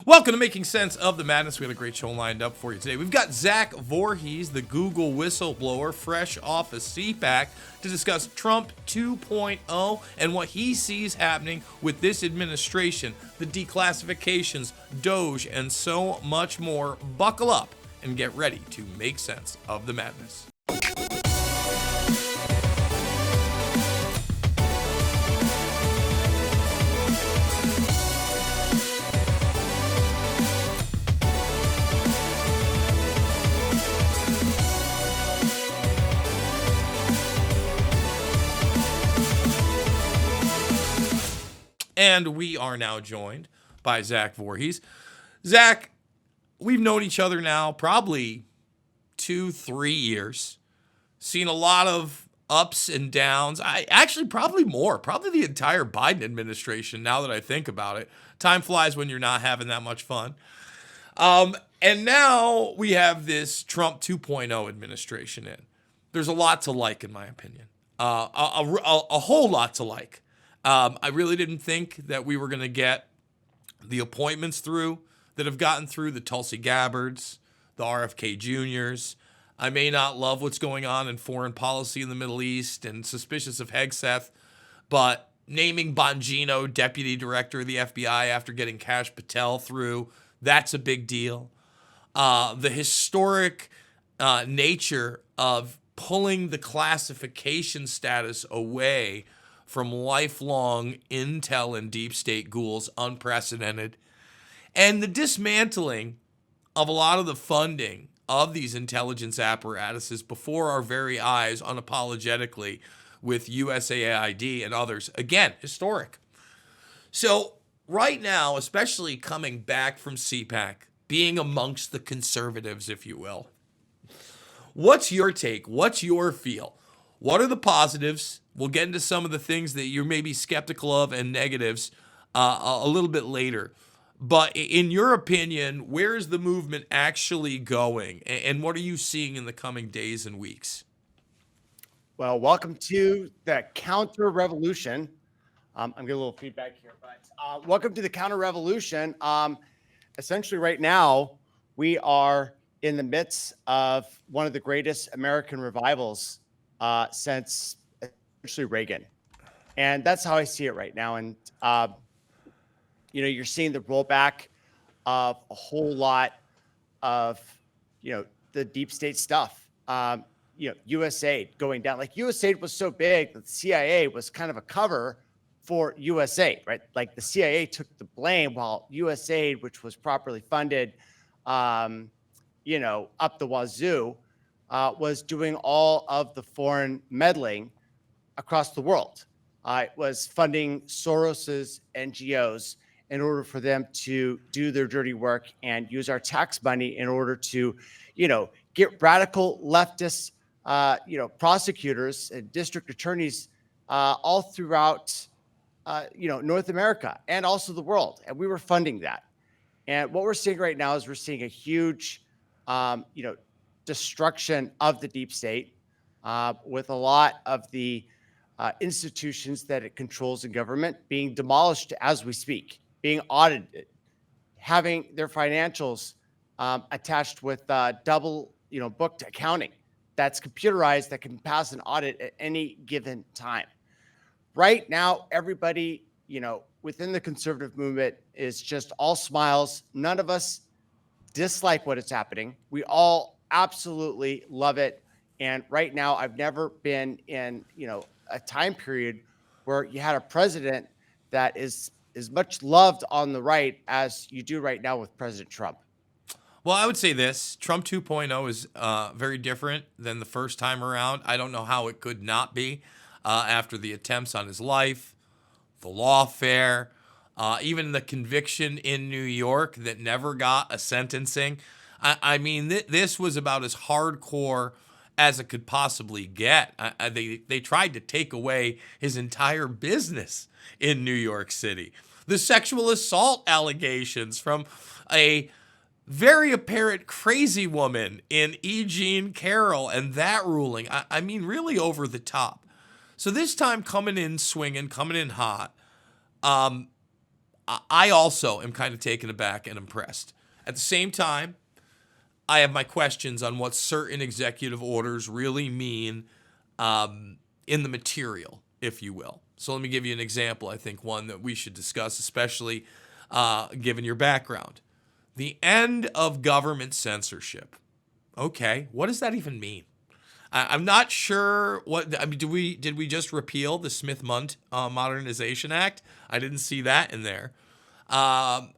Welcome to Making Sense of the Madness. We have a great show lined up for you today. We've got Zach Voorhees, the Google whistleblower, fresh off a CPAC to discuss Trump 2.0 and what he sees happening with this administration, the declassifications, Doge, and so much more. Buckle up and get ready to make sense of the madness. And we are now joined by Zach Voorhees. Zach, we've known each other now probably 2-3 years. Seen a lot of ups and downs. Probably more. Probably the entire Biden administration, now that I think about it. Time flies when you're not having that much fun. And now we have this Trump 2.0 administration in. There's a lot to like, in my opinion. A whole lot to like. I really didn't think that we were going to get the appointments through that have gotten through, the Tulsi Gabbards, the RFK Juniors. I may not love what's going on in foreign policy in the Middle East and suspicious of Hegseth, but naming Bongino deputy director of the FBI after getting Kash Patel through, that's a big deal. The historic nature of pulling the classification status away from lifelong intel and deep state ghouls, unprecedented. And the dismantling of a lot of the funding of these intelligence apparatuses before our very eyes, unapologetically, with USAID and others. Again, historic. So right now, especially coming back from CPAC, being amongst the conservatives, if you will, what's your take? What's your feel? What are the positives? We'll get into some of the things that you're maybe skeptical of and negatives a little bit later. But in your opinion, where is the movement actually going? And what are you seeing in the coming days and weeks? Well, welcome to the counter revolution. I'm getting a little feedback here, but welcome to the counter revolution. Essentially, right now, we are in the midst of one of the greatest American revivals since essentially Reagan. And that's how I see it right now. And, you're seeing the rollback of a whole lot of, the deep state stuff. USAID going down. Like USAID was so big that the CIA was kind of a cover for USAID, right? Like the CIA took the blame while USAID, which was properly funded, up the wazoo, was doing all of the foreign meddling across the world. It was funding Soros's NGOs in order for them to do their dirty work and use our tax money in order to, get radical leftist, prosecutors and district attorneys all throughout, North America and also the world. And we were funding that. And what we're seeing right now is we're seeing a huge, destruction of the deep state with a lot of the institutions that it controls in government being demolished as we speak, being audited, having their financials attached with double, booked accounting that's computerized that can pass an audit at any given time. Right now, everybody, within the conservative movement is just all smiles. None of us dislike what is happening. We all absolutely love it. And right now, I've never been in, a time period where you had a president that is much loved on the right as you do right now with President Trump. Well, I would say this. Trump 2.0 is very different than the first time around. I don't know how it could not be after the attempts on his life, the lawfare, even the conviction in New York that never got a sentencing. This was about as hardcore as it could possibly get. They tried to take away his entire business in New York City. The sexual assault allegations from a very apparent crazy woman in E. Jean Carroll and that ruling, really over the top. So this time coming in swinging, coming in hot. I also am kind of taken aback and impressed. At the same time, I have my questions on what certain executive orders really mean in the material, if you will. So let me give you an example, I think one that we should discuss, especially given your background. The end of government censorship. Okay, what does that even mean? I'm not sure what. I mean, did we just repeal the Smith-Mundt Modernization Act? I didn't see that in there. Are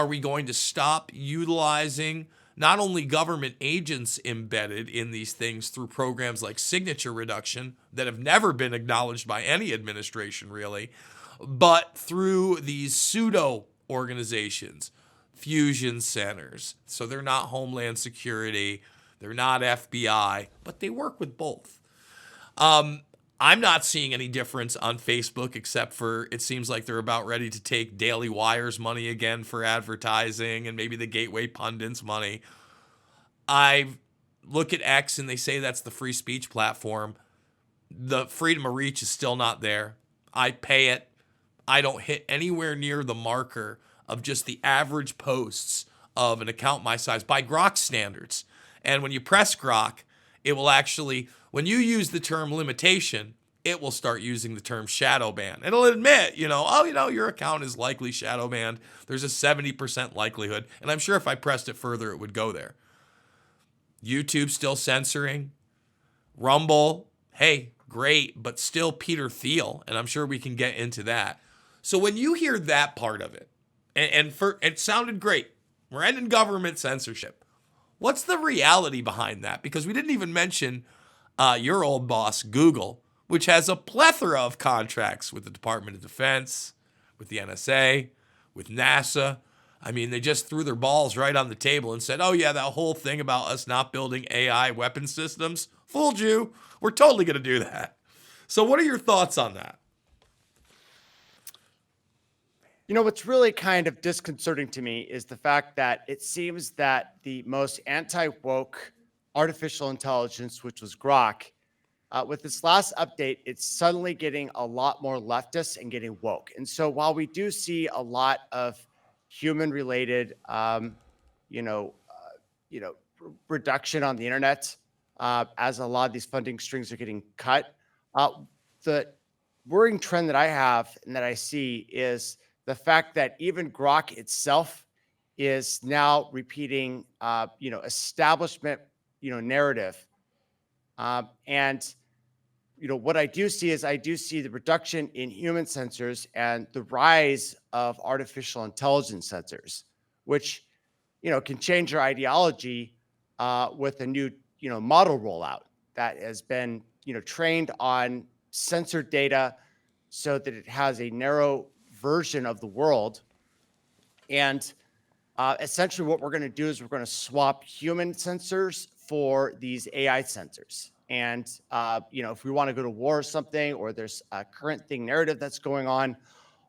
we going to stop utilizing not only government agents embedded in these things through programs like signature reduction that have never been acknowledged by any administration, really, but through these pseudo organizations, fusion centers? So they're not Homeland Security, they're not FBI, but they work with both. I'm not seeing any difference on Facebook, except for it seems like they're about ready to take Daily Wire's money again for advertising and maybe the Gateway Pundit's money. I look at X and they say that's the free speech platform. The freedom of reach is still not there. I pay it. I don't hit anywhere near the marker of just the average posts of an account my size by Grok standards. And when you press Grok, it will actually, when you use the term limitation, it will start using the term shadow ban. It'll admit, your account is likely shadow banned. There's a 70% likelihood. And I'm sure if I pressed it further, it would go there. YouTube still censoring. Rumble, hey, great, but still Peter Thiel. And I'm sure we can get into that. So when you hear that part of it, and it sounded great, we're ending government censorship. What's the reality behind that? Because we didn't even mention your old boss, Google, which has a plethora of contracts with the Department of Defense, with the NSA, with NASA. I mean, they just threw their balls right on the table and said, oh, yeah, that whole thing about us not building AI weapon systems, fooled you. We're totally going to do that. So what are your thoughts on that? What's really kind of disconcerting to me is the fact that it seems that the most anti-woke artificial intelligence, which was Grok, with this last update, it's suddenly getting a lot more leftist and getting woke. And so while we do see a lot of human-related, reduction on the internet, as a lot of these funding strings are getting cut, the worrying trend that I have and that I see is the fact that even Grok itself is now repeating, establishment, narrative. What I do see is I do see the reduction in human sensors and the rise of artificial intelligence sensors, which, can change your ideology with a new, model rollout that has been, trained on censored data so that it has a narrow version of the world. And essentially what we're going to do is we're going to swap human sensors for these AI sensors. And, if we want to go to war or something, or there's a current thing narrative that's going on,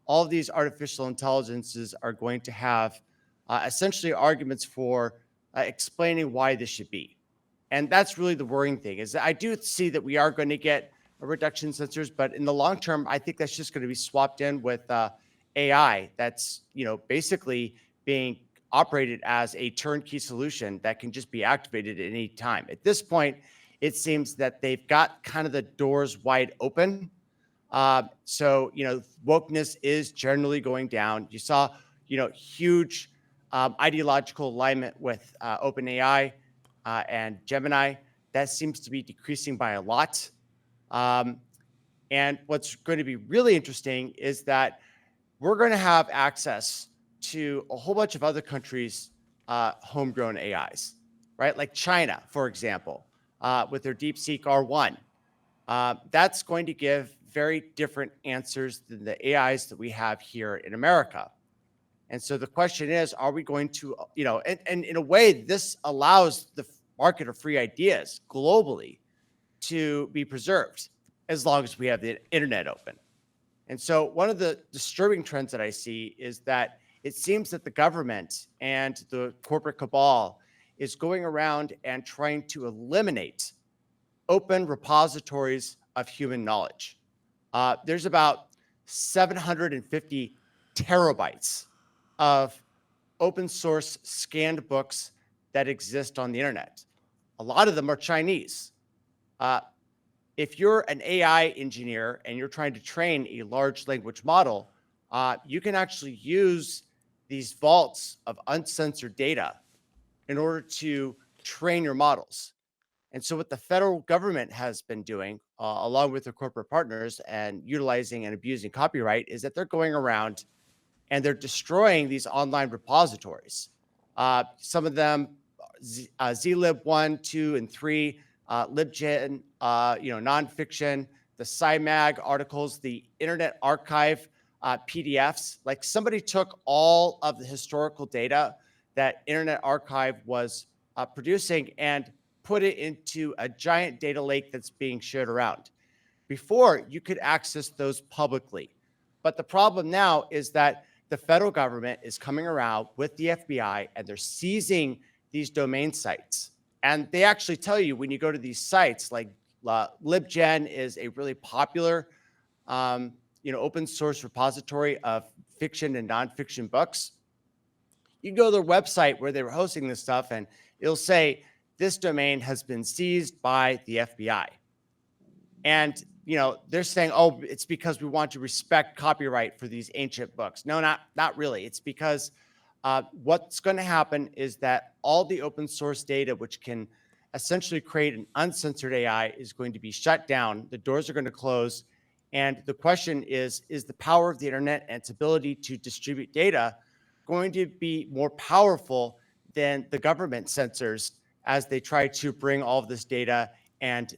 all of these artificial intelligences are going to have essentially arguments for explaining why this should be. And that's really the worrying thing, is that I do see that we are going to get a reduction in sensors, but in the long term, I think that's just going to be swapped in with AI that's, basically being operated as a turnkey solution that can just be activated at any time. At this point, it seems that they've got kind of the doors wide open. So, wokeness is generally going down. You saw, huge ideological alignment with OpenAI and Gemini. That seems to be decreasing by a lot. And what's going to be really interesting is that we're going to have access to a whole bunch of other countries' homegrown AIs, right? Like China, for example, with their DeepSeek R1. That's going to give very different answers than the AIs that we have here in America. And so the question is, are we going to, and in a way, this allows the market of free ideas globally to be preserved as long as we have the internet open. And so one of the disturbing trends that I see is that it seems that the government and the corporate cabal is going around and trying to eliminate open repositories of human knowledge. There's about 750 terabytes of open source scanned books that exist on the internet. A lot of them are Chinese. If you're an AI engineer and you're trying to train a large language model, you can actually use these vaults of uncensored data in order to train your models. And so, what the federal government has been doing, along with their corporate partners and utilizing and abusing copyright, is that they're going around and they're destroying these online repositories. Some of them, zlib 1, 2, and 3, libgen, nonfiction, the SciMag articles, the Internet Archive PDFs. Like, somebody took all of the historical data that Internet Archive was producing and put it into a giant data lake that's being shared around. Before, you could access those publicly. But the problem now is that the federal government is coming around with the FBI and they're seizing these domain sites. And they actually tell you when you go to these sites, like libgen is a really popular open source repository of fiction and nonfiction books. You can go to their website where they were hosting this stuff and it'll say, this domain has been seized by the FBI. And, they're saying, oh, it's because we want to respect copyright for these ancient books. No, not really. It's because what's going to happen is that all the open source data, which can essentially create an uncensored AI, is going to be shut down. The doors are going to close. And the question is the power of the internet and its ability to distribute data going to be more powerful than the government censors as they try to bring all of this data and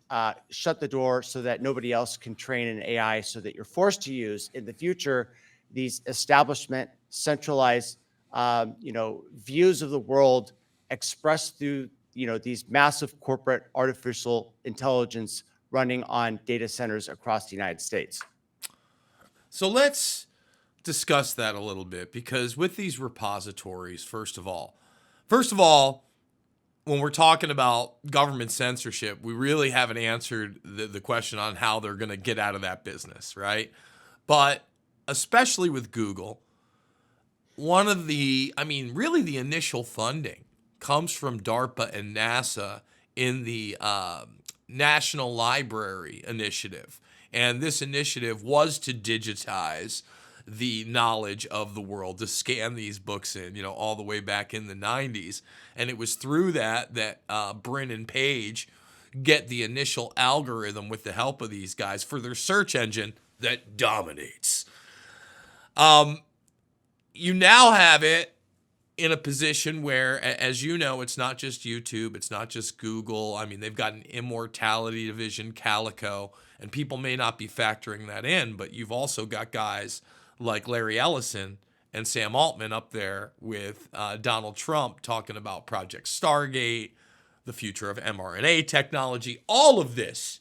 shut the door so that nobody else can train an AI, so that you're forced to use in the future these establishment centralized views of the world expressed through these massive corporate artificial intelligence running on data centers across the United States. So let's discuss that a little bit, because with these repositories, first of all, when we're talking about government censorship, we really haven't answered the question on how they're going to get out of that business, right? But especially with Google, really the initial funding comes from DARPA and NASA in the National Library Initiative. And this initiative was to digitize the knowledge of the world, to scan these books in, all the way back in the 90s. And it was through that Brin and Page get the initial algorithm with the help of these guys for their search engine that dominates. You now have it in a position where, as you know, it's not just YouTube, it's not just Google. I mean, they've got an immortality division, Calico, and people may not be factoring that in, but you've also got guys like Larry Ellison and Sam Altman up there with Donald Trump talking about Project Stargate, the future of mRNA technology. All of this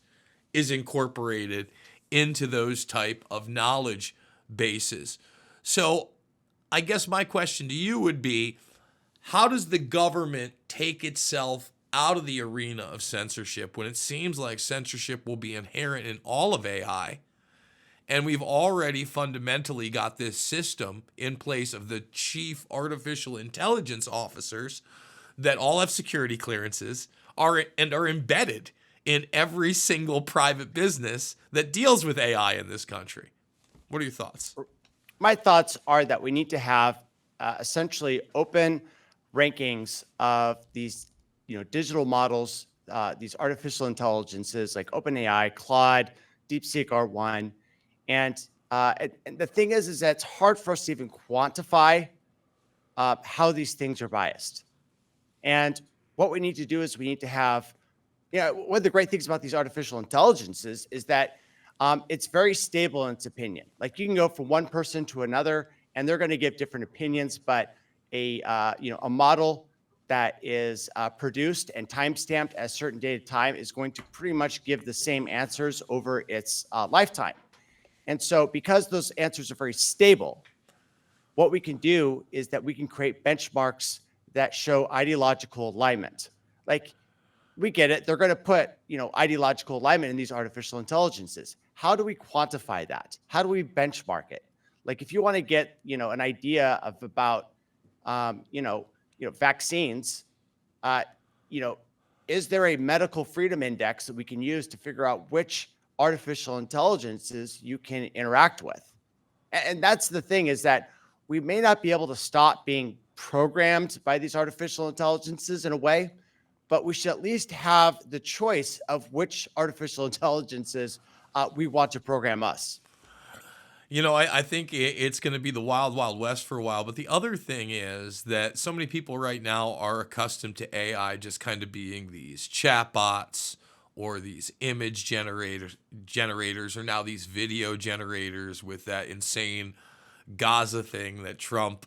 is incorporated into those type of knowledge bases. So I guess my question to you would be, how does the government take itself out of the arena of censorship when it seems like censorship will be inherent in all of AI? And we've already fundamentally got this system in place of the chief artificial intelligence officers that all have security clearances are embedded in every single private business that deals with AI in this country. What are your thoughts? My thoughts are that we need to have essentially open rankings of these digital models, these artificial intelligences like OpenAI, Claude, DeepSeek R1. And the thing is that it's hard for us to even quantify how these things are biased. And what we need to do is we need to have, one of the great things about these artificial intelligences is that it's very stable in its opinion. Like, you can go from one person to another and they're going to give different opinions, but a model that is produced and time-stamped at a certain date of time is going to pretty much give the same answers over its lifetime. And so because those answers are very stable, what we can do is that we can create benchmarks that show ideological alignment. Like, we get it. They're going to put, ideological alignment in these artificial intelligences. How do we quantify that? How do we benchmark it? Like if you want to get, an idea of about, vaccines, uh, you know, is there a medical freedom index that we can use to figure out which artificial intelligences you can interact with? And that's the thing, is that we may not be able to stop being programmed by these artificial intelligences in a way, but we should at least have the choice of which artificial intelligences we want to program us. I think it's going to be the wild, wild west for a while. But the other thing is that so many people right now are accustomed to AI just kind of being these chatbots or these image generators, or now these video generators with that insane Gaza thing that Trump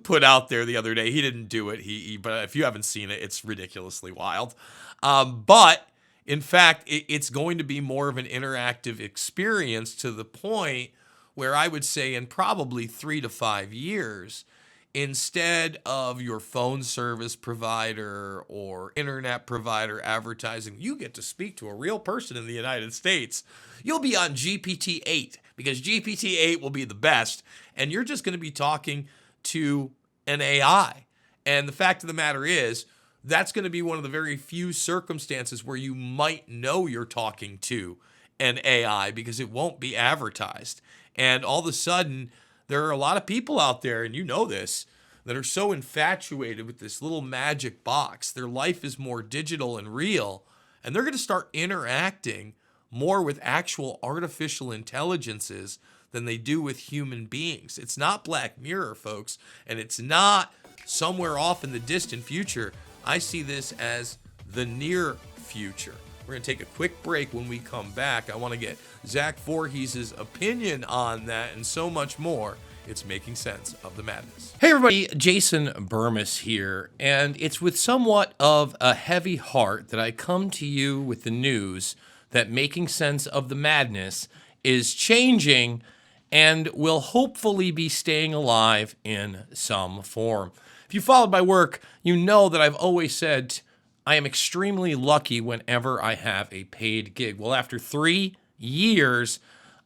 put out there the other day. He didn't do it. But if you haven't seen it, it's ridiculously wild. But in fact, it's going to be more of an interactive experience, to the point where I would say in probably 3 to 5 years, instead of your phone service provider or internet provider advertising, you get to speak to a real person in the United States. You'll be on GPT-8, because GPT-8 will be the best, and you're just going to be talking to an AI. And the fact of the matter is, that's going to be one of the very few circumstances where you might know you're talking to an AI, because it won't be advertised. And all of a sudden, there are a lot of people out there, and you know this, that are so infatuated with this little magic box. Their life is more digital and real, and they're going to start interacting more with actual artificial intelligences than they do with human beings. It's not Black Mirror, folks, and it's not somewhere off in the distant future. I see this as the near future. We're going to take a quick break. When we come back, I want to get Zach Voorhees' opinion on that and so much more. It's Making Sense of the Madness. Hey everybody, Jason Bermas here, and it's with somewhat of a heavy heart that I come to you with the news that Making Sense of the Madness is changing and will hopefully be staying alive in some form. If you followed my work, you know that I've always said I am extremely lucky whenever I have a paid gig. Well, after 3 years,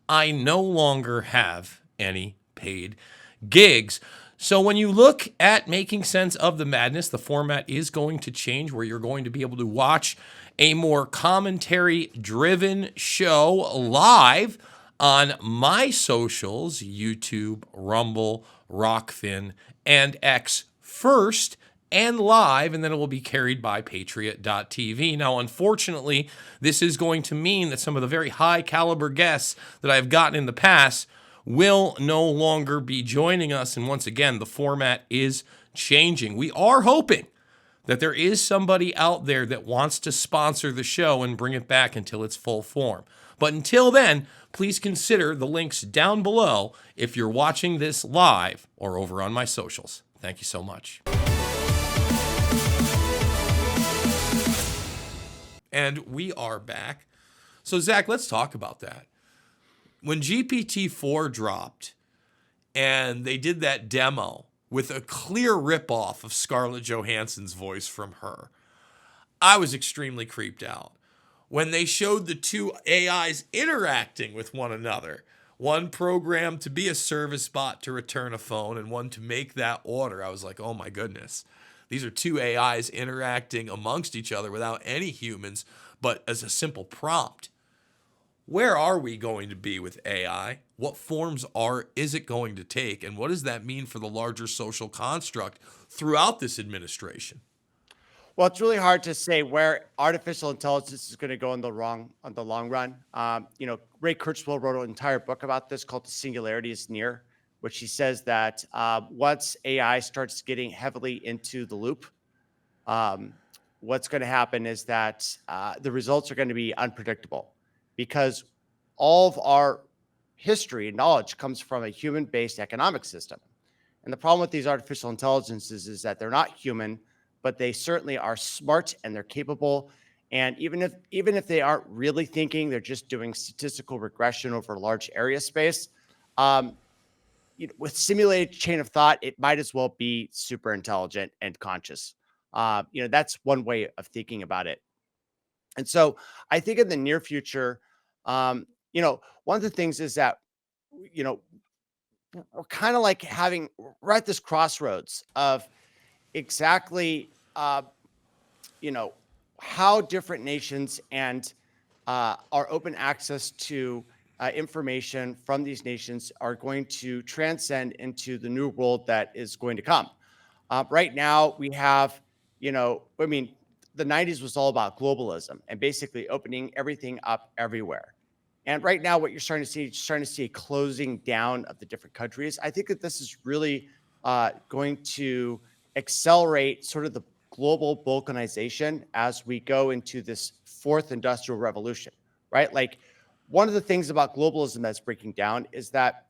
I no longer have any paid gigs. So when you look at Making Sense of the Madness, the format is going to change, where you're going to be able to watch a more commentary-driven show live on my socials, YouTube, Rumble, Rockfin, and X first, and live, and then it will be carried by Patriot.tv. Now, unfortunately, this is going to mean that some of the very high caliber guests that I've gotten in the past will no longer be joining us. And once again, the format is changing. We are hoping that there is somebody out there that wants to sponsor the show and bring it back until its full form. But until then, please consider the links down below if you're watching this live or over on my socials. Thank you so much. And we are back. So, Zach, let's talk about that. When GPT-4 dropped and they did that demo with a clear ripoff of Scarlett Johansson's voice from Her, I was extremely creeped out. When they showed the two AIs interacting with one another, one programmed to be a service bot to return a phone and one to make that order, I was like, oh my goodness. These are two AIs interacting amongst each other without any humans, but as a simple prompt. Where are we going to be with AI? What forms is it going to take? And what does that mean for the larger social construct throughout this administration? Well, it's really hard to say where artificial intelligence is going to go on the long run. Ray Kurzweil wrote an entire book about this called "The Singularity is Near," which he says that once AI starts getting heavily into the loop, what's going to happen is that the results are going to be unpredictable, because all of our history and knowledge comes from a human-based economic system. And the problem with these artificial intelligences is that they're not human, but they certainly are smart and they're capable. And even if they aren't really thinking, they're just doing statistical regression over a large area space. With simulated chain of thought, it might as well be super intelligent and conscious. That's one way of thinking about it. And so I think in the near future, one of the things is that, we're kind of like we're at this crossroads of exactly, you know, how different nations and our open access to information from these nations are going to transcend into the new world that is going to come. Right now, we have, I mean, the 90s was all about globalism and basically opening everything up everywhere. And right now, what you're starting to see a closing down of the different countries. I think that this is really going to accelerate sort of the global balkanization as we go into this fourth industrial revolution, right? Like one of the things about globalism that's breaking down is that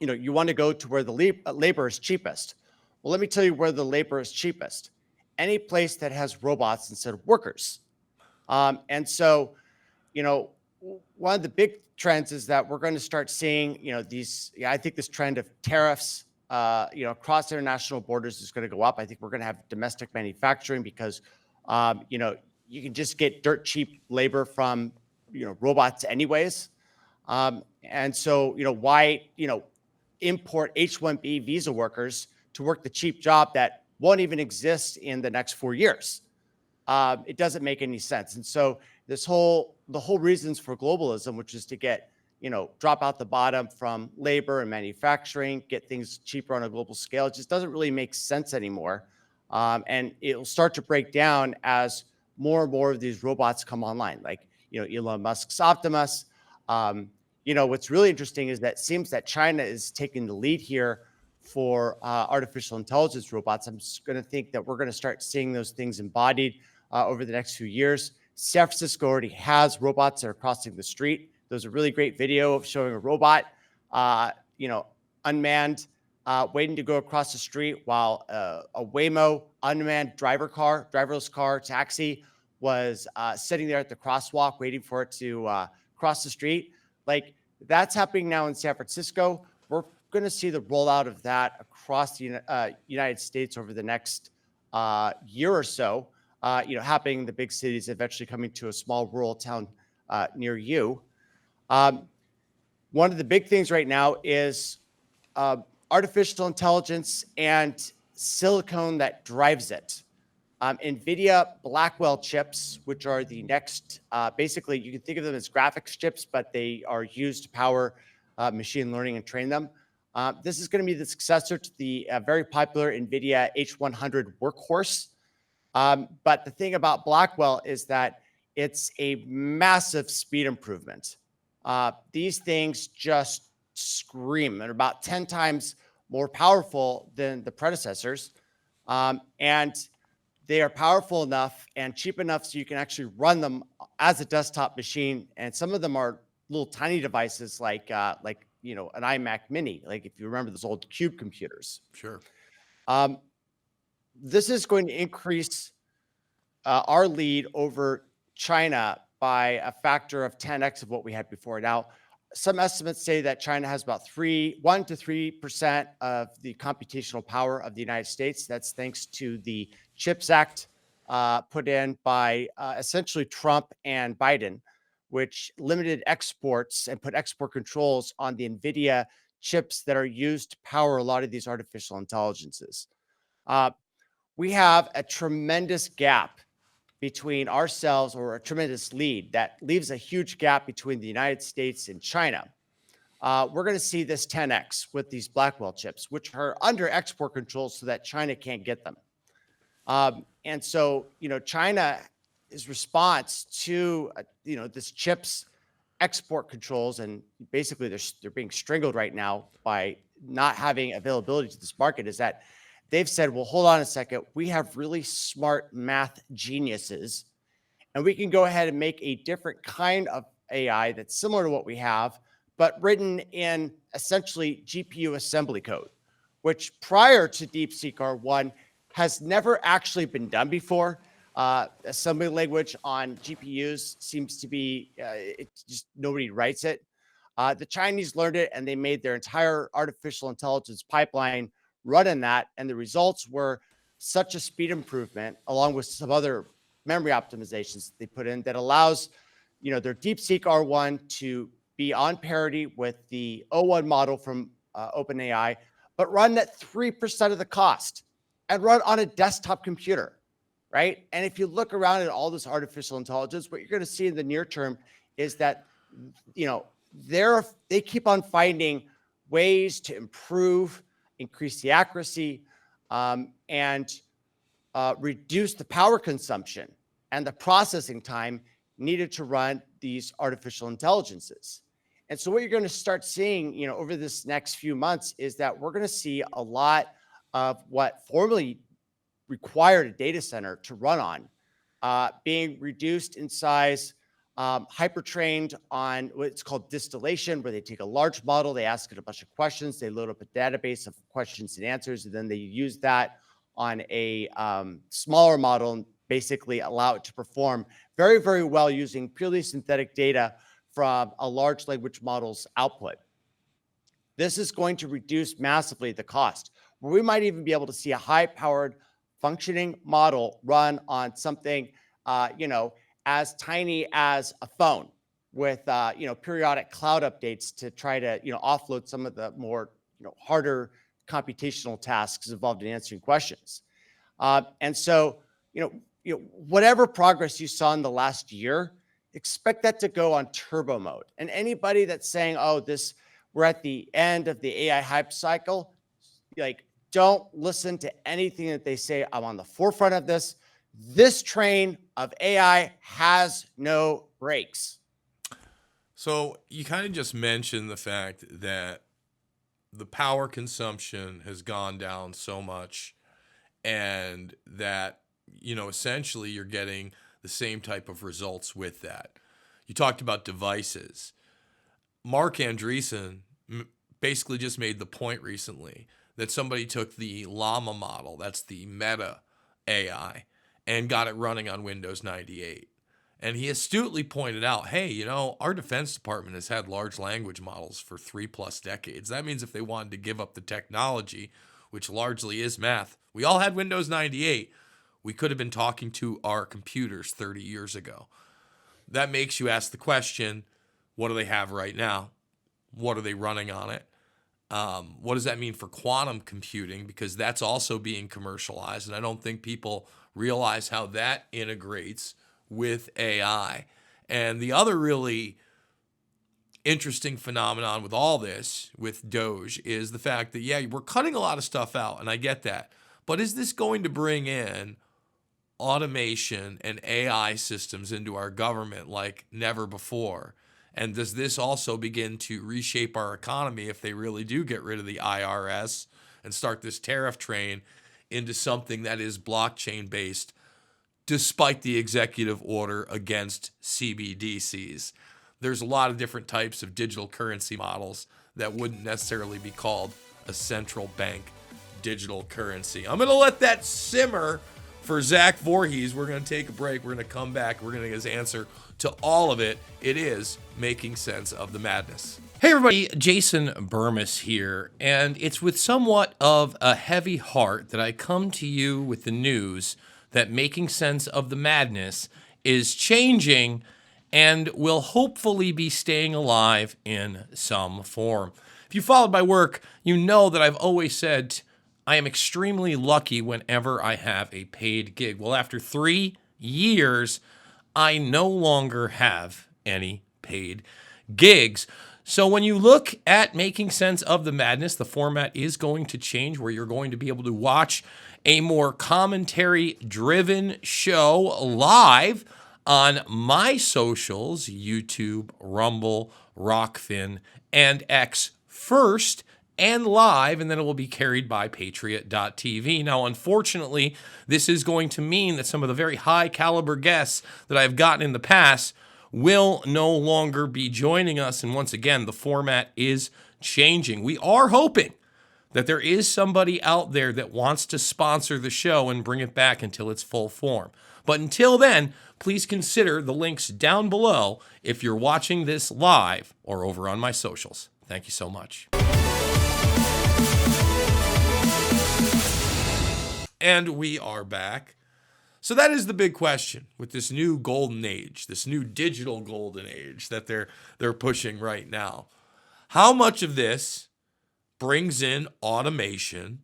you want to go to where the labor is cheapest. Well, let me tell you where the labor is cheapest. Any place that has robots instead of workers. And so, you know, one of the big trends is that we're going to start seeing, I think this trend of tariffs, across international borders is going to go up. I think we're going to have domestic manufacturing because, you can just get dirt cheap labor from, robots anyways. And so, why, import H-1B visa workers to work the cheap job that won't even exist in the next 4 years? It doesn't make any sense. And so the whole reasons for globalism, which is to get, drop out the bottom from labor and manufacturing, get things cheaper on a global scale, it just doesn't really make sense anymore. And it'll start to break down as more and more of these robots come online, like, Elon Musk's Optimus. What's really interesting is that it seems that China is taking the lead here for artificial intelligence robots. I'm just going to think that we're going to start seeing those things embodied over the next few years. San Francisco already has robots that are crossing the street. There's a really great video of showing a robot, unmanned, waiting to go across the street while a Waymo unmanned driverless car taxi was sitting there at the crosswalk waiting for it to cross the street. Like that's happening now in San Francisco. We're going to see the rollout of that across the United States over the next year or so. Happening in the big cities, eventually coming to a small rural town near you. One of the big things right now is artificial intelligence and silicon that drives it. NVIDIA Blackwell chips, which are the next, basically, you can think of them as graphics chips, but they are used to power machine learning and train them. This is going to be the successor to the very popular NVIDIA H100 workhorse. But the thing about Blackwell is that it's a massive speed improvement. These things just scream. They're about 10 times more powerful than the predecessors. And they are powerful enough and cheap enough so you can actually run them as a desktop machine. And some of them are little tiny devices like an iMac Mini, like if you remember those old Cube computers. Sure. This is going to increase our lead over China by a factor of 10x of what we had before. Now, some estimates say that China has about 1 to 3% of the computational power of the United States. That's thanks to the CHIPS Act put in by essentially Trump and Biden, which limited exports and put export controls on the NVIDIA chips that are used to power a lot of these artificial intelligences. We have a tremendous gap between ourselves, or a tremendous lead that leaves a huge gap between the United States and China. We're going to see this 10x with these Blackwell chips, which are under export controls so that China can't get them. And so, China's response to, this chips export controls, and basically they're being strangled right now by not having availability to this market, is that they've said, well, hold on a second. We have really smart math geniuses, and we can go ahead and make a different kind of AI that's similar to what we have, but written in essentially GPU assembly code, which prior to DeepSeek R1 has never actually been done before. Assembly language on GPUs seems to be, it's just nobody writes it. The Chinese learned it, and they made their entire artificial intelligence pipeline run in that, and the results were such a speed improvement, along with some other memory optimizations they put in, that allows their DeepSeek R1 to be on parity with the O1 model from OpenAI, but run at 3% of the cost and run on a desktop computer, right? And if you look around at all this artificial intelligence, what you're going to see in the near term is that, they keep on finding ways to improve, increase the accuracy, and reduce the power consumption and the processing time needed to run these artificial intelligences. And so what you're going to start seeing, over this next few months is that we're going to see a lot of what formerly required a data center to run on being reduced in size, hyper-trained on what's called distillation, where they take a large model, they ask it a bunch of questions, they load up a database of questions and answers, and then they use that on a smaller model and basically allow it to perform very, very well using purely synthetic data from a large language model's output. This is going to reduce massively the cost, where we might even be able to see a high-powered functioning model run on something, as tiny as a phone with, periodic cloud updates to try to, offload some of the more, harder computational tasks involved in answering questions. And so, whatever progress you saw in the last year, expect that to go on turbo mode. And anybody that's saying, we're at the end of the AI hype cycle, don't listen to anything that they say. I'm on the forefront of this. This train of AI has no brakes. So you kind of just mentioned the fact that the power consumption has gone down so much, and that, essentially you're getting the same type of results with that. You talked about devices. Mark Andreessen basically just made the point recently that somebody took the Llama model, that's the Meta AI, and got it running on Windows 98. And he astutely pointed out, hey, our Defense Department has had large language models for 3+ decades. That means if they wanted to give up the technology, which largely is math, we all had Windows 98. We could have been talking to our computers 30 years ago. That makes you ask the question, what do they have right now? What are they running on it? What does that mean for quantum computing? Because that's also being commercialized, and I don't think people realize how that integrates with AI. And the other really interesting phenomenon with all this, with Doge, is the fact that, we're cutting a lot of stuff out, and I get that. But is this going to bring in automation and AI systems into our government like never before? And does this also begin to reshape our economy if they really do get rid of the IRS and start this tariff train into something that is blockchain based, despite the executive order against CBDCs? There's a lot of different types of digital currency models that wouldn't necessarily be called a central bank digital currency. I'm going to let that simmer for Zach Voorhees. We're going to take a break. We're going to come back. We're going to get his answer to all of it. It is Making Sense of the Madness. Hey everybody, Jason Bermas here, and it's with somewhat of a heavy heart that I come to you with the news that Making Sense of the Madness is changing and will hopefully be staying alive in some form. If you followed my work, you know that I've always said I am extremely lucky whenever I have a paid gig. Well, after 3 years, I no longer have any paid gigs. So when you look at Making Sense of the Madness, the format is going to change, where you're going to be able to watch a more commentary-driven show live on my socials, YouTube, Rumble, Rockfin, and X first, and live, and then it will be carried by Patriot.tv. Now, unfortunately, this is going to mean that some of the very high caliber guests that I've gotten in the past will no longer be joining us. And once again, the format is changing. We are hoping that there is somebody out there that wants to sponsor the show and bring it back until its full form. But until then, please consider the links down below if you're watching this live or over on my socials. Thank you so much. And we are back. So that is the big question with this new golden age, this new digital golden age that they're pushing right now. How much of this brings in automation,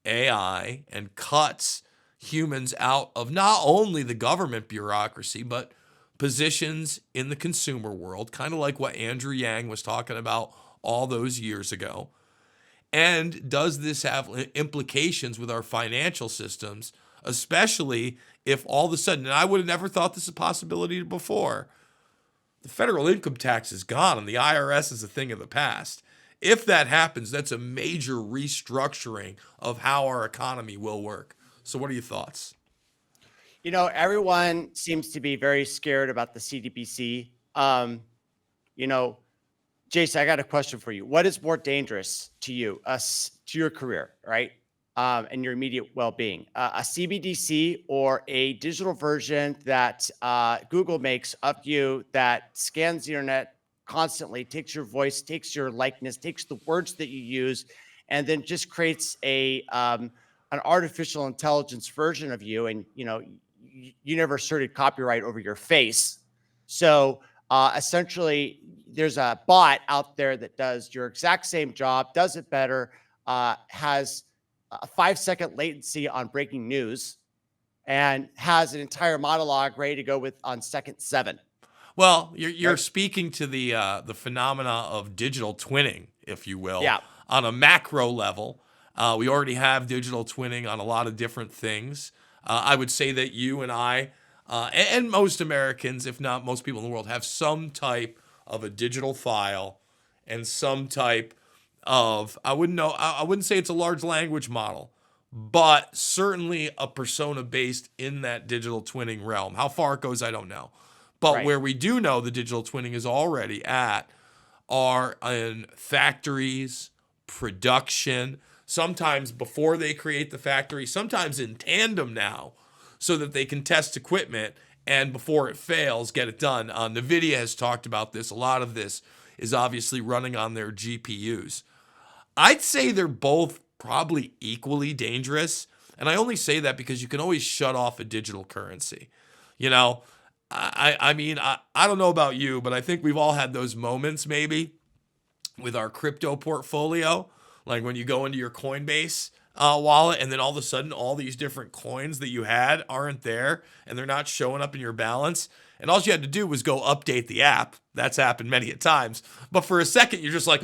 AI, and cuts humans out of not only the government bureaucracy, but positions in the consumer world, kind of like what Andrew Yang was talking about all those years ago. And does this have implications with our financial systems, especially if all of a sudden, and I would have never thought this a possibility before, the federal income tax is gone and the IRS is a thing of the past. If that happens, that's a major restructuring of how our economy will work. So what are your thoughts? Everyone seems to be very scared about the CDBC. You know, Jason, I got a question for you. What is more dangerous to you, to your career, right? And your immediate well-being, a CBDC or a digital version that Google makes of you that scans the internet constantly, takes your voice, takes your likeness, takes the words that you use, and then just creates an artificial intelligence version of you, and you never asserted copyright over your face. So essentially, there's a bot out there that does your exact same job, does it better, has a 5-second latency on breaking news, and has an entire monologue ready to go with on second 7. Well, you're speaking to the phenomena of digital twinning, if you will, Yeah. on a macro level. We already have digital twinning on a lot of different things. I would say that you and I, and most Americans, if not most people in the world, have some type of a digital file and some type of, I wouldn't say it's a large language model, but certainly a persona based in that digital twinning realm. How far it goes, I don't know. But Right. where we do know the digital twinning is already at are in factories, production, sometimes before they create the factory, sometimes in tandem now, so that they can test equipment and before it fails, get it done. NVIDIA has talked about this. A lot of this is obviously running on their GPUs. I'd say they're both probably equally dangerous. And I only say that because you can always shut off a digital currency. You know, I mean, I don't know about you, but I think we've all had those moments maybe with our crypto portfolio, like when you go into your Coinbase wallet and then all of a sudden all these different coins that you had aren't there and they're not showing up in your balance. And all you had to do was go update the app. That's happened many a times. But for a second, you're just like,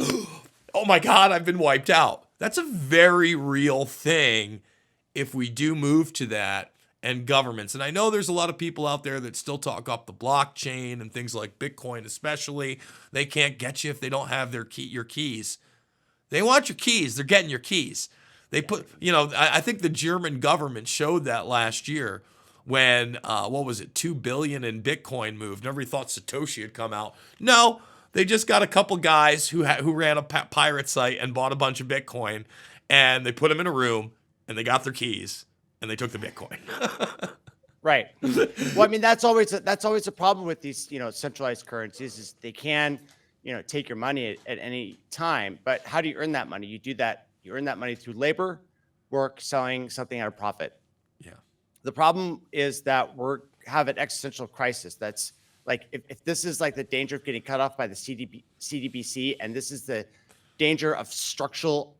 oh my God, I've been wiped out. That's a very real thing if we do move to that, and governments. And I know there's a lot of people out there that still talk up the blockchain and things like Bitcoin, especially. They can't get you if they don't have your keys. They want your keys. They're getting your keys. They put, I think the German government showed that last year when, what was it, 2 billion in Bitcoin moved. Nobody thought Satoshi had come out. No, they just got a couple guys who ran a pirate site and bought a bunch of Bitcoin, and they put them in a room and they got their keys and they took the Bitcoin. Right. Well, I mean, that's always a problem with these, centralized currencies is they can, take your money at any time. But how do you earn that money? You earn that money through labor, work, selling something at a profit. Yeah. The problem is that have an existential crisis. That's like, if this is like the danger of getting cut off by the CDBC, and this is the danger of structural,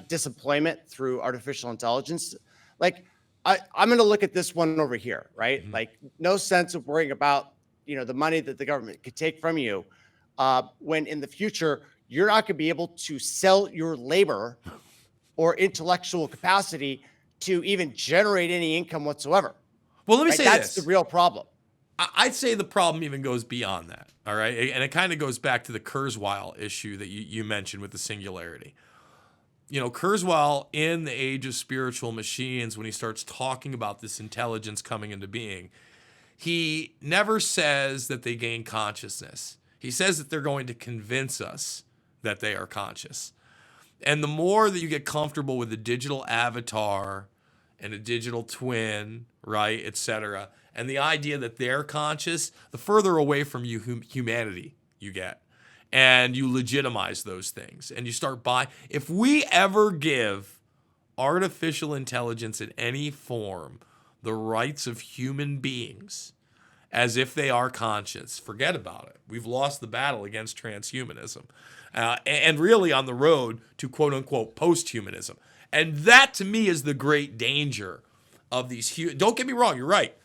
disemployment through artificial intelligence, like I'm going to look at this one over here, right? Mm-hmm. Like no sense of worrying about, the money that the government could take from you when in the future, you're not going to be able to sell your labor or intellectual capacity to even generate any income whatsoever. Well, let me say that's the real problem. I'd say the problem even goes beyond that. All right. And it kind of goes back to the Kurzweil issue that you mentioned with the singularity. Kurzweil, in the age of spiritual machines, when he starts talking about this intelligence coming into being, he never says that they gain consciousness. He says that they're going to convince us that they are conscious. And the more that you get comfortable with a digital avatar and a digital twin, right, et cetera, and the idea that they're conscious, the further away from you humanity you get. And you legitimize those things. And you start buying. If we ever give artificial intelligence in any form the rights of human beings, as if they are conscious. Forget about it. We've lost the battle against transhumanism, and really on the road to quote unquote posthumanism. And that to me is the great danger of these huge. Don't get me wrong, you're right.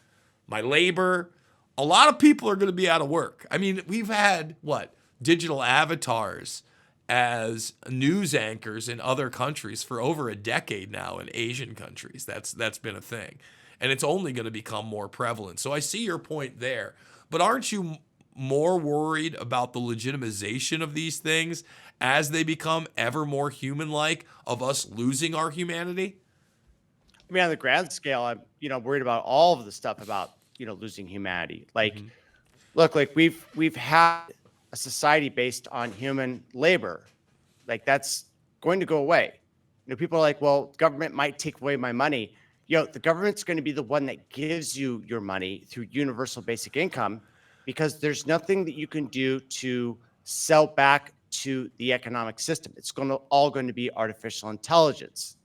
My labor, a lot of people are going to be out of work. I mean, we've had what? Digital avatars as news anchors in other countries for over a decade now in Asian countries. That's been a thing. And it's only going to become more prevalent. So I see your point there. But aren't you more worried about the legitimization of these things as they become ever more human-like, of us losing our humanity? I mean, on the grand scale, I'm, worried about all of the stuff about, losing humanity. Like, look, like we've had a society based on human labor. Like that's going to go away. People are like, well, government might take away my money. The government's going to be the one that gives you your money through universal basic income, because there's nothing that you can do to sell back to the economic system. It's all going to be artificial intelligence.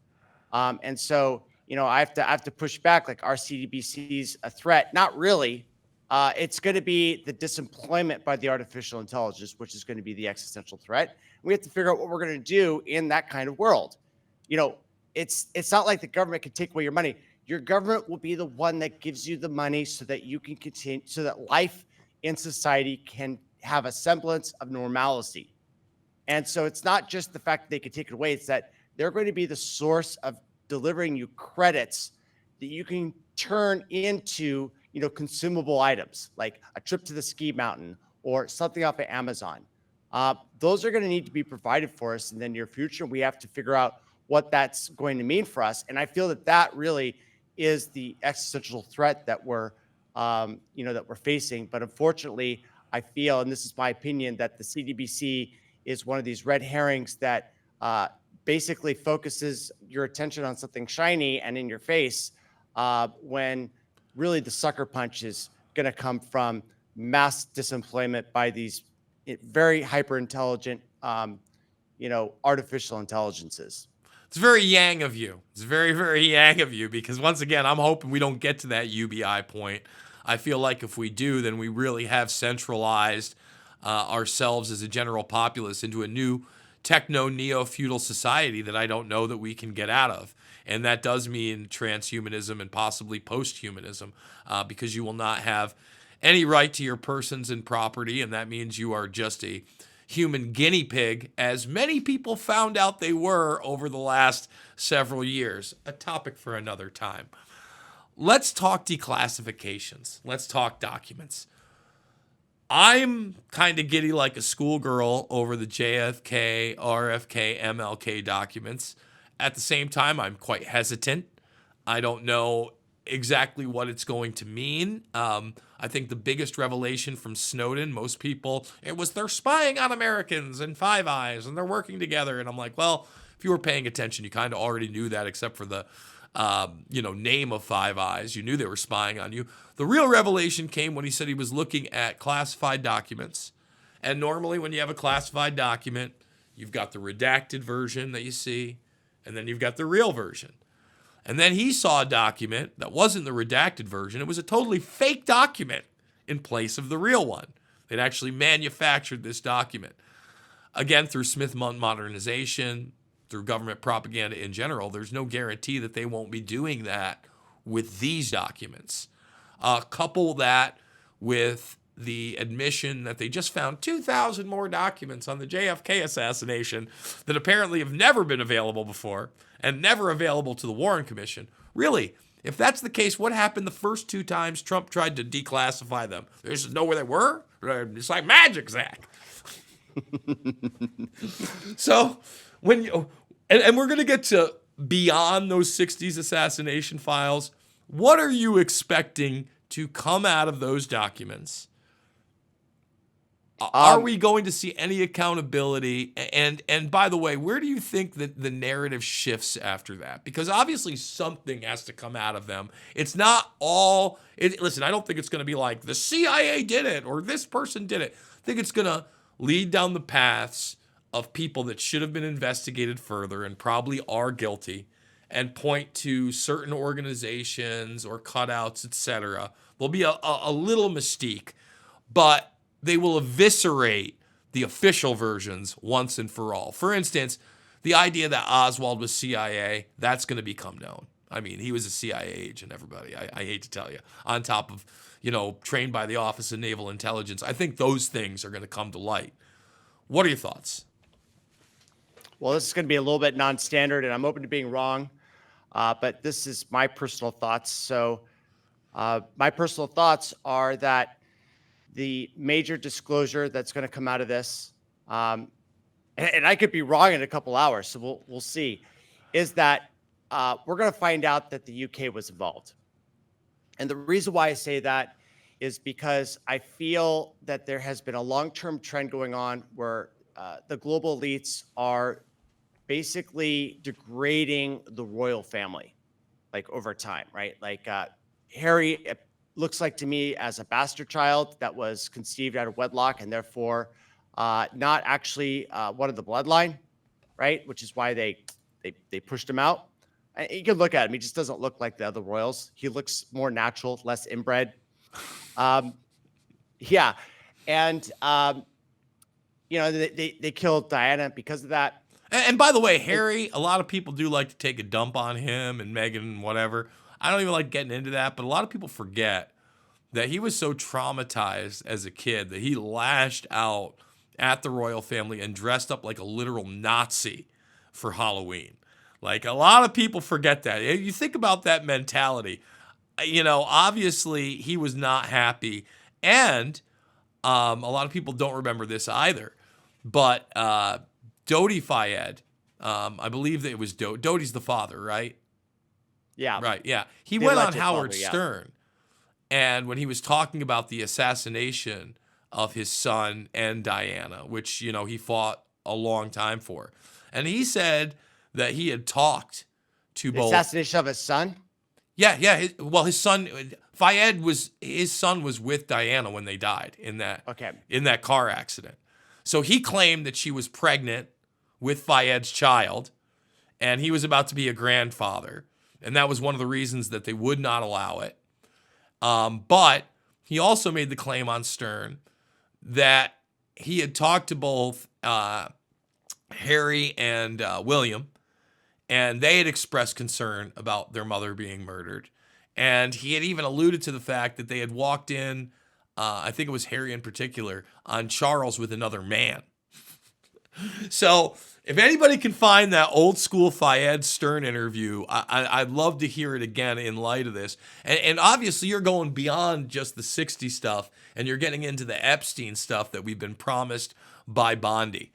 And so, I have to push back. Like, our CDBC's a threat? Not really. It's going to be the disemployment by the artificial intelligence, which is going to be the existential threat. We have to figure out what we're going to do in that kind of world. It's not like the government can take away your money. Your government will be the one that gives you the money so that you can continue, so that life in society can have a semblance of normalcy. And so it's not just the fact that they can take it away, it's that they're going to be the source of delivering you credits that you can turn into, consumable items, like a trip to the ski mountain or something off of Amazon. Those are going to need to be provided for us in the near future. We have to figure out what that's going to mean for us. And I feel that really is the existential threat that we're facing. But unfortunately, I feel, and this is my opinion, that the CDBC is one of these red herrings that basically focuses your attention on something shiny and in your face, when really the sucker punch is going to come from mass disemployment by these very hyper intelligent, artificial intelligences. It's very yang of you. It's very, very yang of you, because once again, I'm hoping we don't get to that UBI point. I feel like if we do, then we really have centralized ourselves as a general populace into a new techno-neo-feudal society that I don't know that we can get out of. And that does mean transhumanism and possibly posthumanism, because you will not have any right to your persons and property, and that means you are just a human guinea pig, as many people found out they were over the last several years. A topic for another time. Let's talk declassifications. Let's talk documents. I'm kind of giddy like a schoolgirl over the JFK, RFK, MLK documents. At the same time, I'm quite hesitant. I don't know exactly what it's going to mean. I think the biggest revelation from Snowden, most people, it was they're spying on Americans and Five Eyes and they're working together. And I'm like, well, if you were paying attention, you kind of already knew that, except for the name of Five Eyes. You knew they were spying on you. The real revelation came when he said he was looking at classified documents. And normally when you have a classified document, you've got the redacted version that you see, and then you've got the real version. And then he saw a document that wasn't the redacted version. It was a totally fake document in place of the real one. They'd actually manufactured this document. Again, through Smith modernization, through government propaganda in general, there's no guarantee that they won't be doing that with these documents. Couple that with the admission that they just found 2,000 more documents on the JFK assassination that apparently have never been available before and never available to the Warren Commission. Really, if that's the case, what happened the first two times Trump tried to declassify them? There's know where they were? It's like magic, Zach. So when you, and we're going to get to beyond those 60s assassination files, what are you expecting to come out of those documents? Are we going to see any accountability? And by the way, where do you think that the narrative shifts after that? Because obviously something has to come out of them. It's not all. Listen, I don't think it's going to be like the CIA did it or this person did it. I think it's going to lead down the paths of people that should have been investigated further and probably are guilty. and point to certain organizations or cutouts, etc. There'll be a little mystique, but they will eviscerate the official versions once and for all. For instance, the idea that Oswald was CIA, that's going to become known. I mean, he was a CIA agent, everybody. I hate to tell you. On top of, trained by the Office of Naval Intelligence. I think those things are going to come to light. What are your thoughts? Well, this is going to be a little bit non-standard, and I'm open to being wrong, but this is my personal thoughts. So my personal thoughts are that the major disclosure that's going to come out of this, and I could be wrong in a couple hours, so we'll see, is that we're going to find out that the UK was involved. And the reason why I say that is because I feel that there has been a long-term trend going on where the global elites are basically degrading the royal family, like over time, right? Like Harry, it looks like to me as a bastard child that was conceived out of wedlock and therefore not actually one of the bloodline, right? Which is why they pushed him out. And you can look at him; he just doesn't look like the other royals. He looks more natural, less inbred. Yeah, and they killed Diana because of that. And by the way, Harry, a lot of people do like to take a dump on him and Meghan and whatever. I don't even like getting into that, but a lot of people forget that he was so traumatized as a kid that he lashed out at the royal family and dressed up like a literal Nazi for Halloween. Like, a lot of people forget that. You think about that mentality. Obviously he was not happy. And a lot of people don't remember this either. But Dodi Fayed, I believe that it was Dodi's the father, right? Yeah. Right, yeah. He went on Howard Stern. And when he was talking about the assassination of his son and Diana, which, he fought a long time for. And he said that he had talked to both. Assassination of his son? Yeah. His son, his son was with Diana when they died in that car accident. So he claimed that she was pregnant with Fayed's child, and he was about to be a grandfather. And that was one of the reasons that they would not allow it. But he also made the claim on Stern that he had talked to both Harry and William, and they had expressed concern about their mother being murdered. And he had even alluded to the fact that they had walked in, I think it was Harry in particular, on Charles with another man. So if anybody can find that old school Fayed Stern interview, I'd love to hear it again in light of this. And obviously you're going beyond just the 60 stuff, and you're getting into the Epstein stuff that we've been promised by Bondi.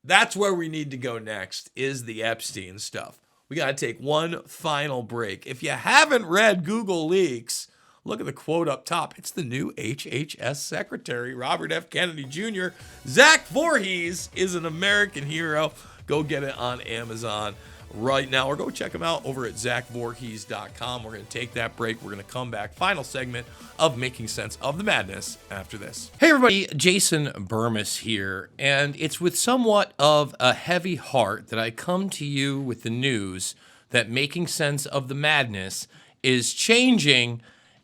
That's where we need to go next, is the Epstein stuff. We got to take one final break. If you haven't read Google Leaks, look at the quote up top. It's the new HHS Secretary, Robert F. Kennedy Jr. Zach Voorhees is an American hero. Go get it on Amazon right now, or go check him out over at zachvoorhees.com. We're going to take that break. We're going to come back. Final segment of Making Sense of the Madness after this. Hey everybody, Jason Bermas here, and it's with somewhat of a heavy heart that I come to you with the news that Making Sense of the Madness is changing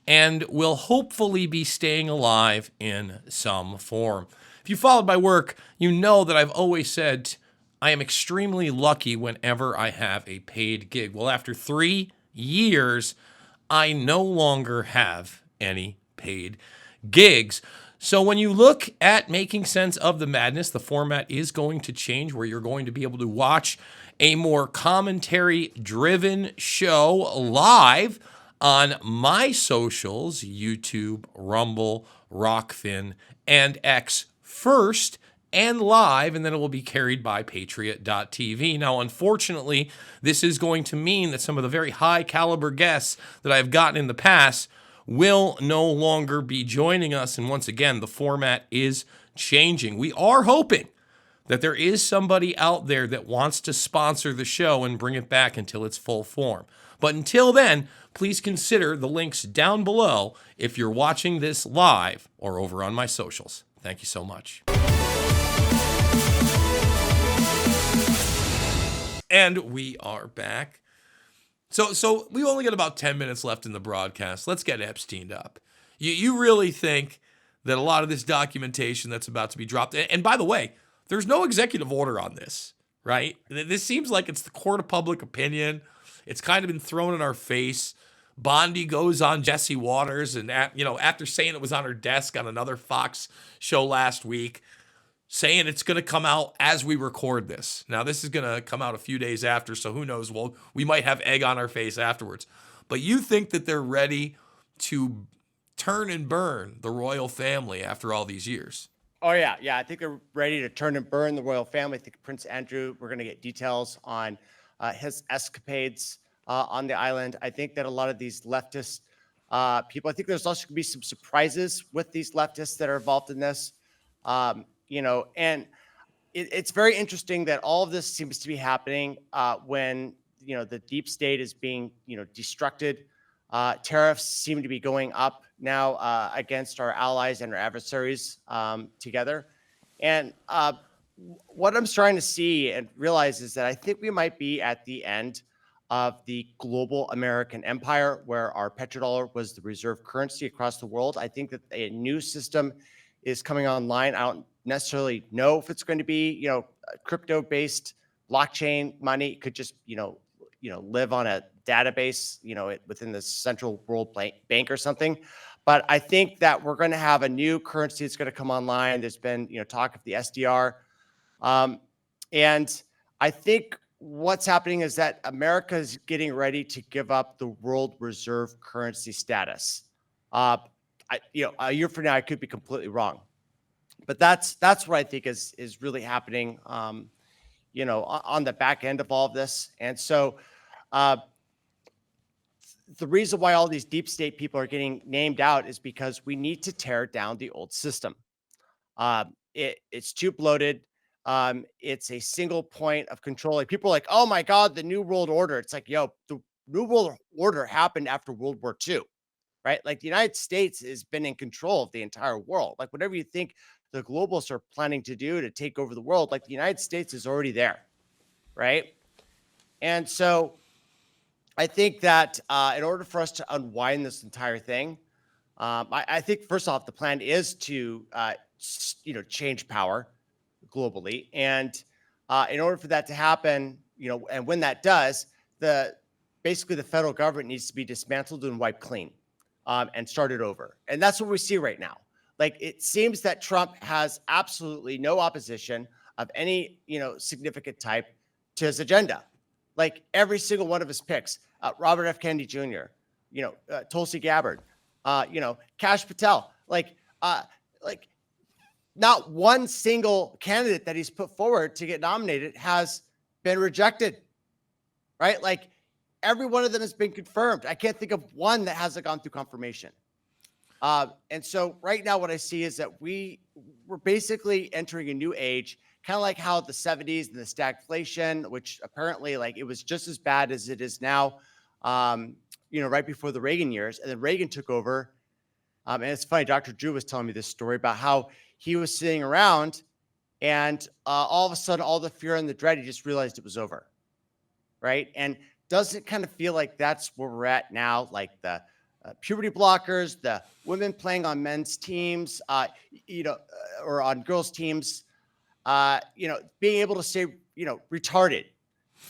and will hopefully be staying alive in some form. If you followed my work, you know that I've always said I am extremely lucky whenever I have a paid gig. Well, after 3 years, I no longer have any paid gigs. So when you look at Making Sense of the Madness, the format is going to change, where you're going to be able to watch a more commentary-driven show live on my socials, YouTube, Rumble, Rockfin, and X first, and live, and then it will be carried by Patriot.tv. Now, unfortunately, this is going to mean that some of the very high caliber guests that I've gotten in the past will no longer be joining us, and once again, the format is changing. We are hoping that there is somebody out there that wants to sponsor the show and bring it back until its full form. But until then, please consider the links down below if you're watching this live or over on my socials. Thank you so much. And we are back. So we only got about 10 minutes left in the broadcast. Let's get Epsteined up. You really think that a lot of this documentation that's about to be dropped, and by the way, there's no executive order on this, right? This seems like it's the court of public opinion. It's kind of been thrown in our face. Bondi goes on Jesse Waters, and after saying it was on her desk on another Fox show last week, saying it's going to come out as we record this. Now, this is going to come out a few days after, so who knows? Well, we might have egg on our face afterwards. But you think that they're ready to turn and burn the royal family after all these years? Oh, yeah. Yeah, I think they're ready to turn and burn the royal family. I think Prince Andrew, we're going to get details on his escapades on the island. I think that a lot of these leftist people, I think there's also going to be some surprises with these leftists that are involved in this. And it's very interesting that all of this seems to be happening when, the deep state is being, destructed. Tariffs seem to be going up now against our allies and our adversaries together. And what I'm trying to see and realize is that I think we might be at the end of the global American empire, where our petrodollar was the reserve currency across the world. I think that a new system is coming online. I don't necessarily know if it's going to be, crypto-based blockchain money. It could just, live on a database, within the central world bank or something. But I think that we're going to have a new currency that's going to come online. There's been, talk of the SDR. And I think what's happening is that America is getting ready to give up the world reserve currency status. A year from now, I could be completely wrong, but that's what I think is really happening. On the back end of all of this, and so the reason why all these deep state people are getting named out is because we need to tear down the old system. It's too bloated. It's a single point of control. Like, people are like, oh my God, the New World Order. It's like, the New World Order happened after World War II, right? Like, the United States has been in control of the entire world. Like, whatever you think the globalists are planning to do to take over the world, like, the United States is already there, right? And so I think that in order for us to unwind this entire thing, I think first off, the plan is to, change power globally. And in order for that to happen, and when that does, basically the federal government needs to be dismantled and wiped clean and started over. And that's what we see right now. Like, it seems that Trump has absolutely no opposition of any, significant type to his agenda. Like, every single one of his picks, Robert F. Kennedy Jr., Tulsi Gabbard, Kash Patel, like not one single candidate that he's put forward to get nominated has been rejected, right? Like, every one of them has been confirmed. I can't think of one that hasn't gone through confirmation. And so right now what I see is that we're basically entering a new age, kind of like how the 70s and the stagflation, which apparently, like, it was just as bad as it is now, right before the Reagan years. And then Reagan took over. And it's funny, Dr. Drew was telling me this story about how he was sitting around and all of a sudden, all the fear and the dread, he just realized it was over, right? And does it kind of feel like that's where we're at now? Like, the puberty blockers, the women playing on men's teams, or on girls' teams, being able to say, retarded,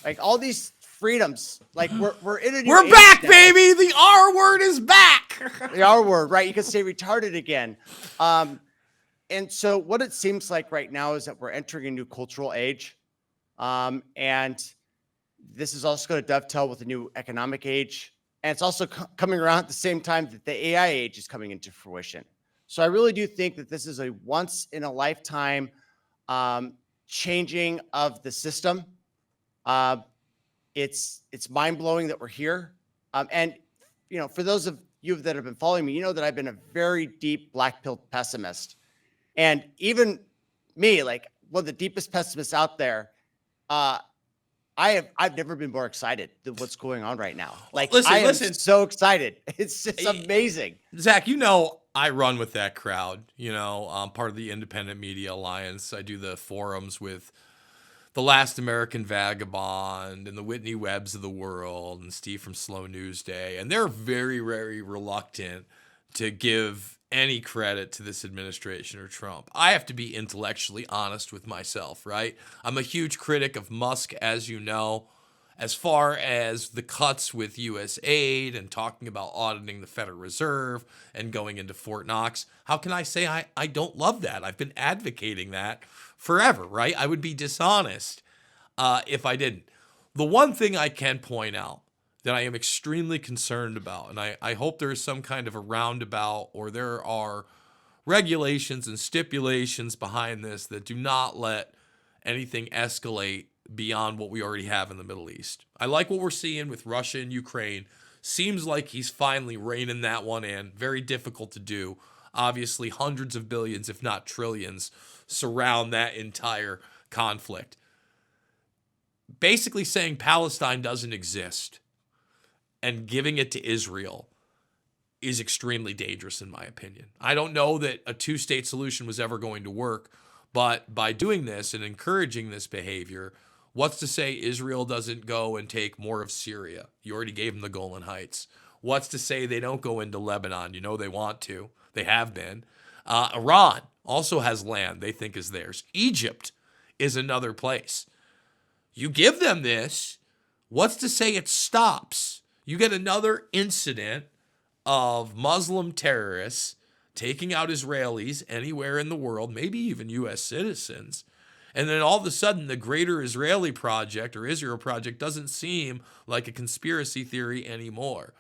like, all these freedoms, like, we're in a new We're age back, now. baby. The R word is back. The R word, right? You can say retarded again. And so what it seems like right now is that we're entering a new cultural age. And this is also going to dovetail with a new economic age. And it's also coming around at the same time that the AI age is coming into fruition. So I really do think that this is a once in a lifetime changing of the system. It's mind blowing that we're here. And for those of you that have been following me, you know that I've been a very deep black pill pessimist. And even me, like, one of the deepest pessimists out there, I've never been more excited than what's going on right now. Like, I am so excited. It's just amazing. Zach, I run with that crowd. I'm part of the Independent Media Alliance. I do the forums with The Last American Vagabond and the Whitney Webbs of the world and Steve from Slow News Day. And they're very, very reluctant to give any credit to this administration or Trump. I have to be intellectually honest with myself, right? I'm a huge critic of Musk, as you know, as far as the cuts with U.S. aid and talking about auditing the Federal Reserve and going into Fort Knox. How can I say I don't love that? I've been advocating that forever, right? I would be dishonest if I didn't. The one thing I can point out that I am extremely concerned about, and I hope there is some kind of a roundabout or there are regulations and stipulations behind this that do not let anything escalate beyond what we already have in the Middle East. I like what we're seeing with Russia and Ukraine. Seems like he's finally reining that one in. Very difficult to do. Obviously, hundreds of billions, if not trillions, surround that entire conflict. Basically saying Palestine doesn't exist and giving it to Israel is extremely dangerous, in my opinion. I don't know that a two-state solution was ever going to work, but by doing this and encouraging this behavior, what's to say Israel doesn't go and take more of Syria? You already gave them the Golan Heights. What's to say they don't go into Lebanon? You know they want to. They have been. Iran also has land they think is theirs. Egypt is another place. You give them this, what's to say it stops? You get another incident of Muslim terrorists taking out Israelis anywhere in the world, maybe even U.S. citizens. And then all of a sudden, the greater Israeli project or Israel project doesn't seem like a conspiracy theory anymore.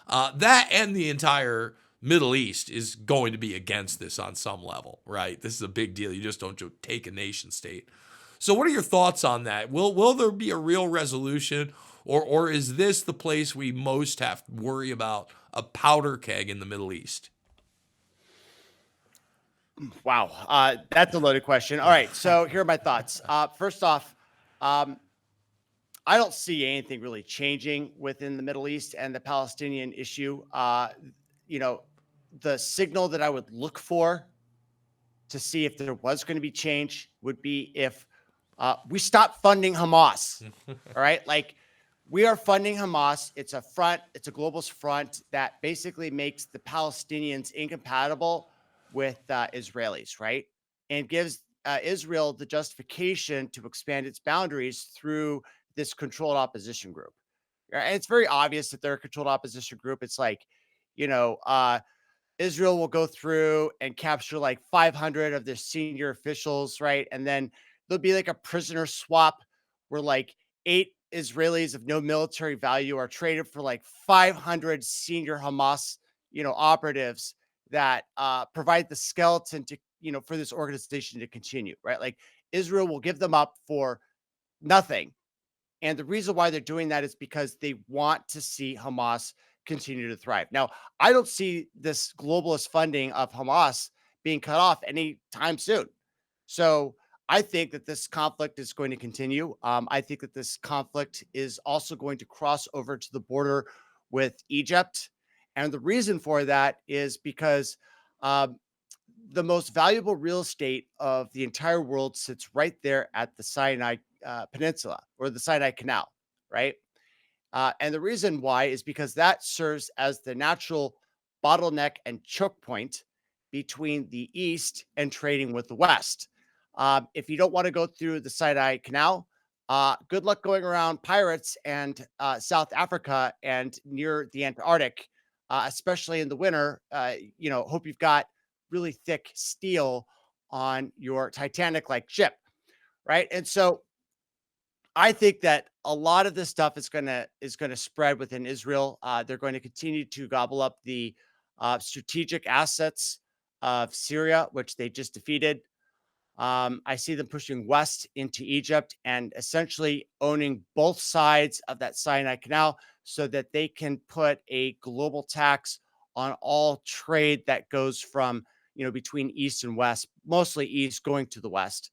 That and the entire Middle East is going to be against this on some level, right? This is a big deal. You just don't take a nation state. So what are your thoughts on that? Will there be a real resolution, or is this the place we most have to worry about a powder keg in the Middle East? Wow, that's a loaded question. All right, so here are my thoughts. First off, I don't see anything really changing within the Middle East and the Palestinian issue. You know, the signal that I would look for to see if there was going to be change would be if we stop funding Hamas. All right, like we are funding Hamas. It's a front. It's a globalist front that basically makes the Palestinians incompatible with Israelis, right? And gives Israel the justification to expand its boundaries through this controlled opposition group. And it's very obvious that they're a controlled opposition group. It's like, you know, Israel will go through and capture like 500 of their senior officials, right? And then there'll be like a prisoner swap where like 8 Israelis of no military value are traded for like 500 senior Hamas, operatives that provide the skeleton to, for this organization to continue, right? Like Israel will give them up for nothing. And the reason why they're doing that is because they want to see Hamas continue to thrive. Now, I don't see this globalist funding of Hamas being cut off anytime soon. So I think that this conflict is going to continue. I think that this conflict is also going to cross over to the border with Egypt. And the reason for that is because um, the most valuable real estate of the entire world sits right there at the Sinai Peninsula or the Sinai Canal, right? And the reason why is because that serves as the natural bottleneck and choke point between the East and trading with the West. If you don't want to go through the Sinai Canal, good luck going around pirates and South Africa and near the Antarctic, especially in the winter. Hope you've got really thick steel on your Titanic-like ship, right? And so I think that a lot of this stuff is gonna spread within Israel. They're going to continue to gobble up the strategic assets of Syria, which they just defeated. I see them pushing west into Egypt and essentially owning both sides of that Sinai Canal so that they can put a global tax on all trade that goes from, between East and West, mostly East going to the West.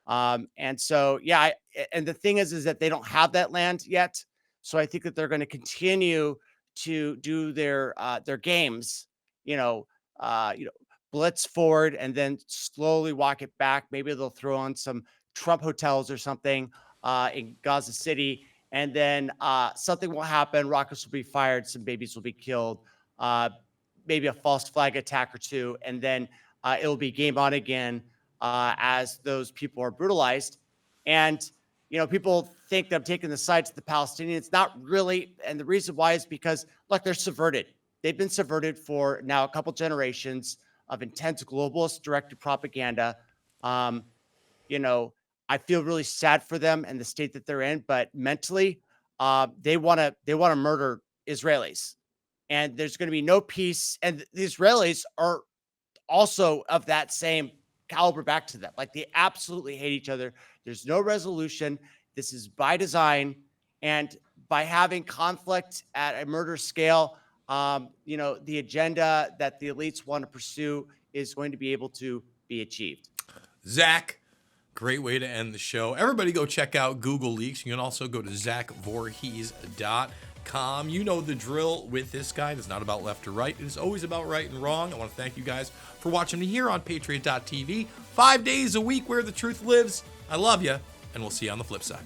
And so, yeah, and the thing is that they don't have that land yet. So I think that they're going to continue to do their games, you know, uh, you know, blitz forward and then slowly walk it back. Maybe they'll throw on some Trump hotels or something in Gaza City, and then something will happen. Rockets will be fired. Some babies will be killed. Uh, Maybe a false flag attack or two, and then it'll be game on again as those people are brutalized. And people think that I'm taking the sides of the Palestinians. Not really, and the reason why is because look, they're subverted. They've been subverted for now a couple generations of intense globalist directed propaganda. Um, you know, I feel really sad for them and the state that they're in, but mentally, they want to murder Israelis, and there's going to be no peace. And the Israelis are also of that same caliber back to them. Like they absolutely hate each other. There's no resolution. This is by design, and by having conflict at a murder scale, the agenda that the elites want to pursue is going to be able to be achieved. Zach, great way to end the show. Everybody go check out Google Leaks. You can also go to zachvorhees.com. You know the drill with this guy. It's not about left or right. It is always about right and wrong. I want to thank you guys for watching me here on Patriot.tv. 5 days a week where the truth lives. I love you, and we'll see you on the flip side.